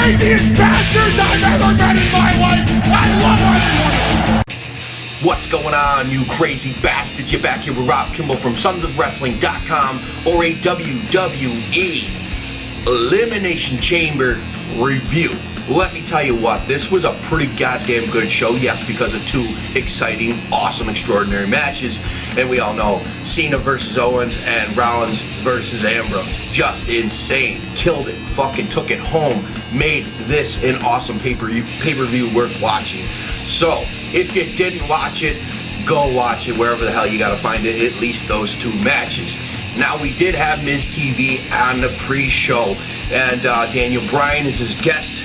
craziest bastards I've ever met in my life. I love everyone. What's going on, you crazy bastards? You're back here with Rob Kimball from sonsofwrestling.com for a WWE Elimination Chamber review. Let me tell you what, this was a pretty goddamn good show. Yes, because of two exciting, awesome, extraordinary matches. And we all know Cena versus Owens and Rollins versus Ambrose. Just insane. Killed it. Fucking took it home. Made this an awesome pay-per-view worth watching. So, if you didn't watch it, go watch it wherever the hell you gotta find it. At least those two matches. Now, we did have Miz TV on the pre-show. And Daniel Bryan is his guest.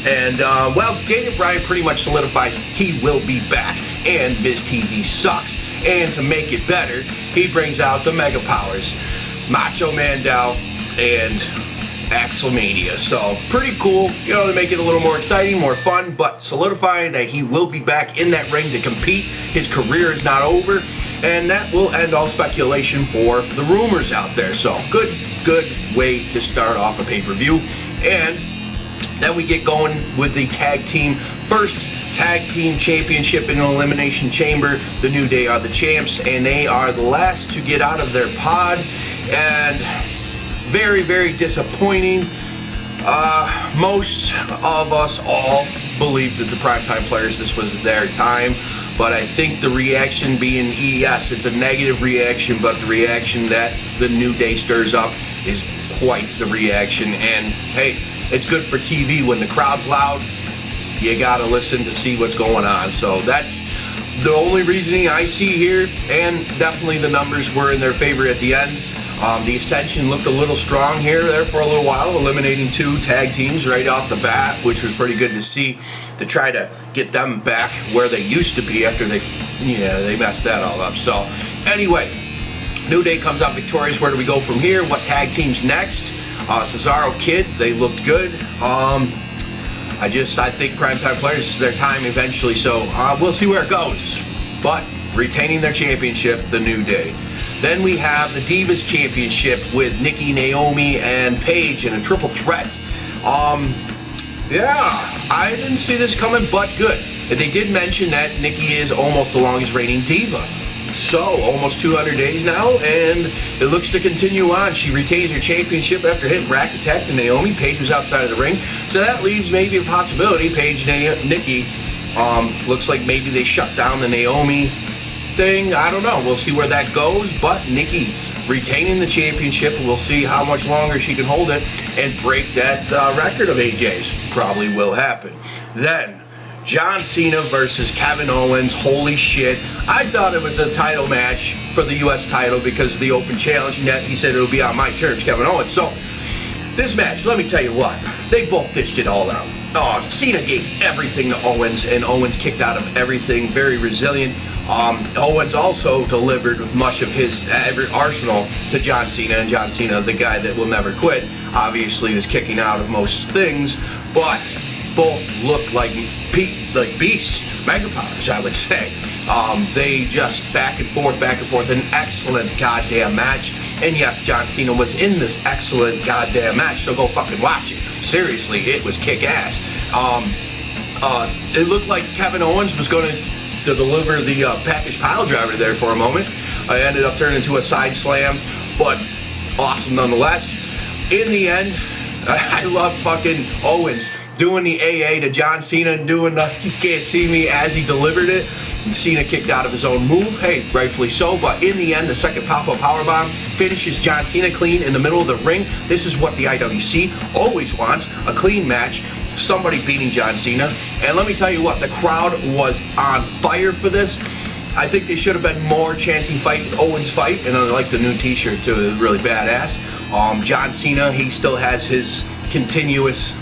And, well, Daniel Bryan pretty much solidifies he will be back, and Miz TV sucks. And to make it better, he brings out the Mega Powers, Macho Mandel, and Axelmania. So, pretty cool, you know, to make it a little more exciting, more fun, but solidifying that he will be back in that ring to compete. His career is not over, and that will end all speculation for the rumors out there. So, good way to start off a pay-per-view. And then we get going with the first tag team championship in an elimination chamber. The New Day are the champs, and they are the last to get out of their pod. And very, very disappointing. Most of us all believed that the primetime players, this was their time. But I think the reaction being, yes, it's a negative reaction, but the reaction that the New Day stirs up is quite the reaction. And hey, it's good for TV when the crowd's loud. You gotta listen to see what's going on. So that's the only reasoning I see here, and definitely the numbers were in their favor at the end. The Ascension looked a little strong there for a little while, eliminating two tag teams right off the bat, which was pretty good to see, to try to get them back where they used to be after they messed that all up. So anyway, New Day comes out victorious. Where do we go from here? What tag teams next? Cesaro, Kid, they looked good. I think primetime players is their time eventually, so we'll see where it goes. But retaining their championship, the New Day. Then we have the Divas Championship with Nikki, Naomi, and Paige in a triple threat. Yeah, I didn't see this coming, but good. They did mention that Nikki is almost the longest reigning diva. So, almost 200 days now, and it looks to continue on. She retains her championship after hitting rack attack to Naomi. Paige was outside of the ring, so that leaves maybe a possibility. Paige, Nikki, looks like maybe they shut down the Naomi thing. I don't know. We'll see where that goes, but Nikki retaining the championship. We'll see how much longer she can hold it and break that record of AJ's. Probably will happen. Then, John Cena versus Kevin Owens. Holy shit. I thought it was a title match for the U.S. title because of the open challenge, and that he said it would be on my terms, Kevin Owens. So, this match, let me tell you what, they both dished it all out. Oh, Cena gave everything to Owens, and Owens kicked out of everything, very resilient. Owens also delivered much of his arsenal to John Cena, and John Cena, the guy that will never quit, obviously was kicking out of most things, but both looked like beasts, Mega Powers, I would say. They just back and forth, an excellent goddamn match. And yes, John Cena was in this excellent goddamn match, so go fucking watch it. Seriously, it was kick-ass. It looked like Kevin Owens was going to deliver the package pile driver there for a moment. I ended up turning into a side slam, but awesome nonetheless. In the end, I love fucking Owens doing the AA to John Cena, doing the "you can't see me" as he delivered it. Cena kicked out of his own move, hey, rightfully so, but in the end, the second pop-up powerbomb finishes John Cena clean in the middle of the ring. This is what the IWC always wants, a clean match, somebody beating John Cena. And let me tell you what, the crowd was on fire for this. I think they should have been more chanting "fight, Owens fight," and I like the new t-shirt too, it's really badass. John Cena, he still has his continuous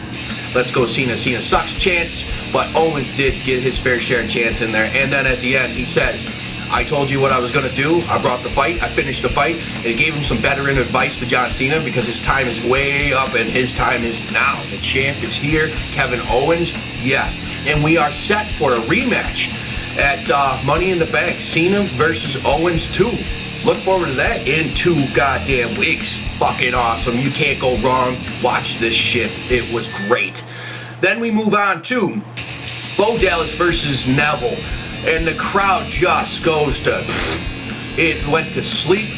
"let's go Cena, Cena sucks" chance, but Owens did get his fair share of chance in there. And then at the end, he says, "I told you what I was going to do. I brought the fight. I finished the fight." And he gave him some veteran advice to John Cena because his time is way up and his time is now. The champ is here. Kevin Owens, yes. And we are set for a rematch at Money in the Bank. Cena versus Owens 2. Look forward to that in 2 goddamn weeks. Fucking awesome. You can't go wrong. Watch this shit. It was great. Then we move on to Bo Dallas versus Neville, and the crowd just goes to, it went to sleep,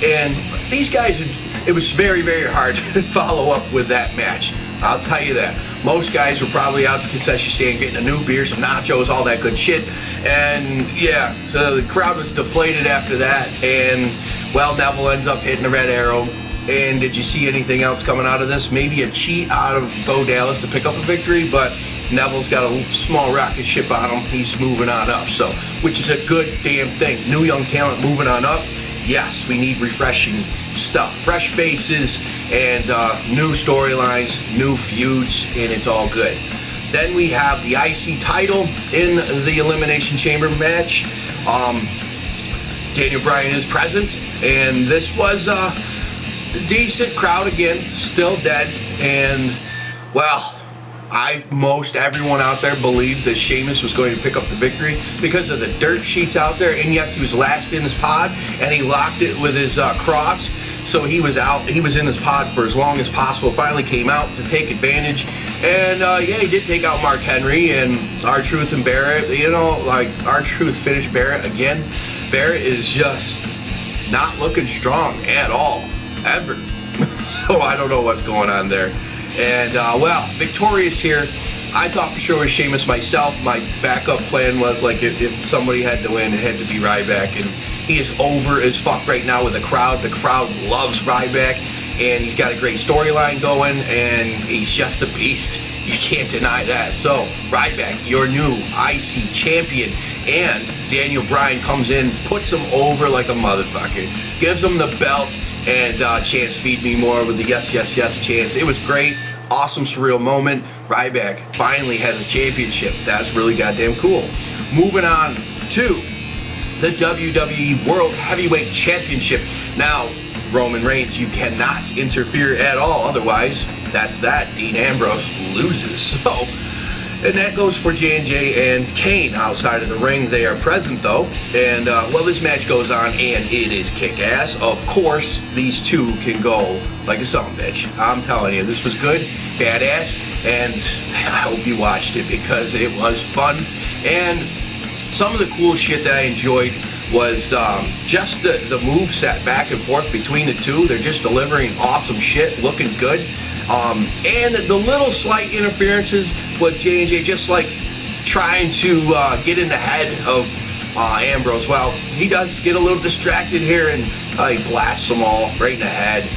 and these guys, it was very, very hard to follow up with that match. I'll tell you that. Most guys were probably out to the concession stand getting a new beer, some nachos, all that good shit. And yeah, so the crowd was deflated after that. And well, Neville ends up hitting the red arrow. And did you see anything else coming out of this? Maybe a cheat out of Bo Dallas to pick up a victory, but Neville's got a small rocket ship on him. He's moving on up, so which is a good damn thing. New young talent moving on up. Yes, we need refreshing stuff, fresh faces, and new storylines, new feuds, and it's all good. Then we have the IC title in the Elimination Chamber match. Daniel Bryan is present, and this was a decent crowd again, still dead, and well, most everyone out there believed that Sheamus was going to pick up the victory because of the dirt sheets out there. And yes, he was last in his pod, and he locked it with his cross. So he was out. He was in his pod for as long as possible. Finally came out to take advantage, and yeah, he did take out Mark Henry and R-Truth and Barrett. You know, like R-Truth finished Barrett again. Barrett is just not looking strong at all, ever. So I don't know what's going on there. And, well, victorious here. I thought for sure it was Sheamus myself. My backup plan was, like, if somebody had to win, it had to be Ryback. And he is over as fuck right now with the crowd. The crowd loves Ryback. And he's got a great storyline going. And he's just a beast. You can't deny that. So, Ryback, your new IC champion. And Daniel Bryan comes in, puts him over like a motherfucker. Gives him the belt. And chants feed me more with the yes, yes, yes chants. It was great. Awesome, surreal moment. Ryback finally has a championship. That's really goddamn cool. Moving on to the WWE World Heavyweight Championship. Now, Roman Reigns, you cannot interfere at all. Otherwise, that's that. Dean Ambrose loses. So, and that goes for J&J and Kane outside of the ring. They are present, though. And, well, this match goes on, and it is kick-ass. Of course, these two can go like a son bitch. I'm telling you, this was good, badass, and I hope you watched it because it was fun. And some of the cool shit that I enjoyed was just the move set back and forth between the two. They're just delivering awesome shit, looking good. And the little slight interferences with J&J, just like trying to get in the head of Ambrose. Well, he does get a little distracted here, and he blasts them all right in the head.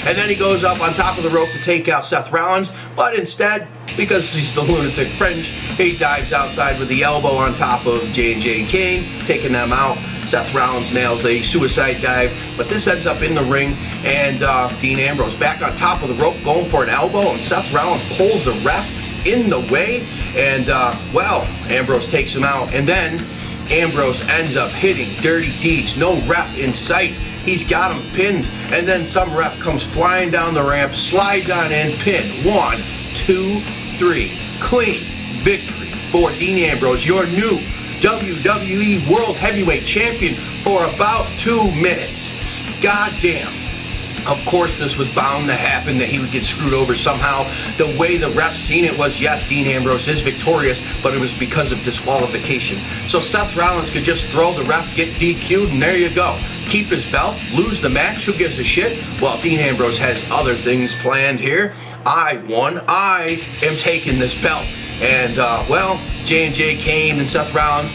And then he goes up on top of the rope to take out Seth Rollins, but instead, because he's the lunatic fringe, he dives outside with the elbow on top of J&J and Kane, taking them out. Seth Rollins nails a suicide dive, but this ends up in the ring, and Dean Ambrose back on top of the rope going for an elbow, and Seth Rollins pulls the ref in the way, and well, Ambrose takes him out, and then Ambrose ends up hitting Dirty Deeds. No ref in sight. He's got him pinned, and then some ref comes flying down the ramp, slides on in, pin. 1, 2, 3. Clean victory for Dean Ambrose, your new WWE World Heavyweight Champion, for about 2 minutes. Goddamn. Of course, this was bound to happen, that he would get screwed over somehow. The way the ref seen it was, yes, Dean Ambrose is victorious, but it was because of disqualification. So Seth Rollins could just throw the ref, get DQ'd, and there you go. Keep his belt, lose the match, who gives a shit? Well, Dean Ambrose has other things planned here. I won. I am taking this belt. And, well, J&J, Kane, and Seth Rollins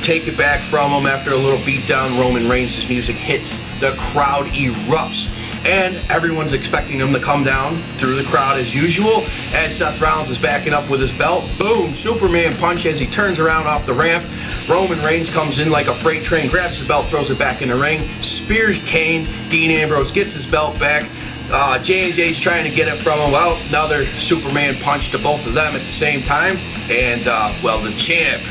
take it back from him after a little beatdown. Roman Reigns' music hits. The crowd erupts. And everyone's expecting him to come down through the crowd as usual. As Seth Rollins is backing up with his belt. Boom! Superman punch as he turns around off the ramp. Roman Reigns comes in like a freight train, grabs the belt, throws it back in the ring. Spears Kane. Dean Ambrose gets his belt back. J&J's trying to get it from him. Well, another Superman punch to both of them at the same time. And, well, the champ.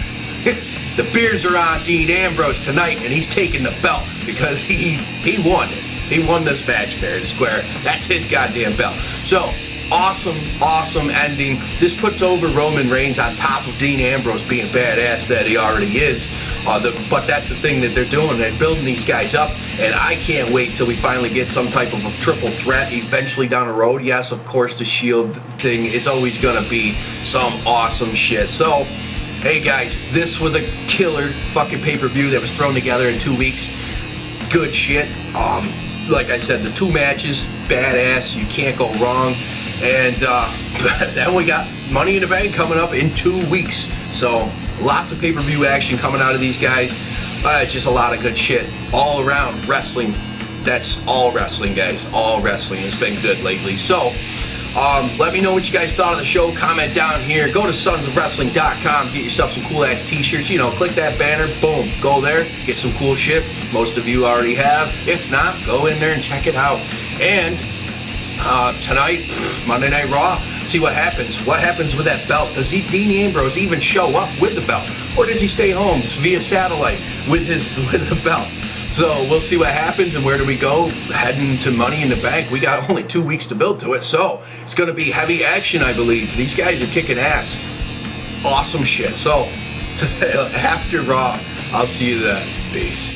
The beers are on Dean Ambrose tonight, and he's taking the belt because he won it. He won this match fair and square. That's his goddamn belt. So, awesome ending. This puts over Roman Reigns on top of Dean Ambrose being badass that he already is. But that's the thing that they're doing. They're building these guys up, and I can't wait till we finally get some type of a triple threat eventually down the road. Yes, of course, the Shield thing is always going to be some awesome shit. So, hey guys, this was a killer fucking pay-per-view that was thrown together in 2 weeks. Good shit. Like I said, the 2 matches, badass. You can't go wrong. And then we got Money in the Bank coming up in 2 weeks. So lots of pay-per-view action coming out of these guys. Just a lot of good shit all around wrestling. That's all wrestling, guys. All wrestling has been good lately. So let me know what you guys thought of the show. Comment down here. Go to sonsofwrestling.com. Get yourself some cool ass t-shirts. You know, click that banner. Boom. Go there. Get some cool shit. Most of you already have. If not, go in there and check it out. And tonight, Monday Night Raw, see what happens. What happens with that belt? Does Dean Ambrose even show up with the belt? Or does he stay home via satellite with the belt? So we'll see what happens, and where do we go? Heading to Money in the Bank. We got only 2 weeks to build to it, so it's going to be heavy action, I believe. These guys are kicking ass. Awesome shit. So after Raw, I'll see you then. Peace.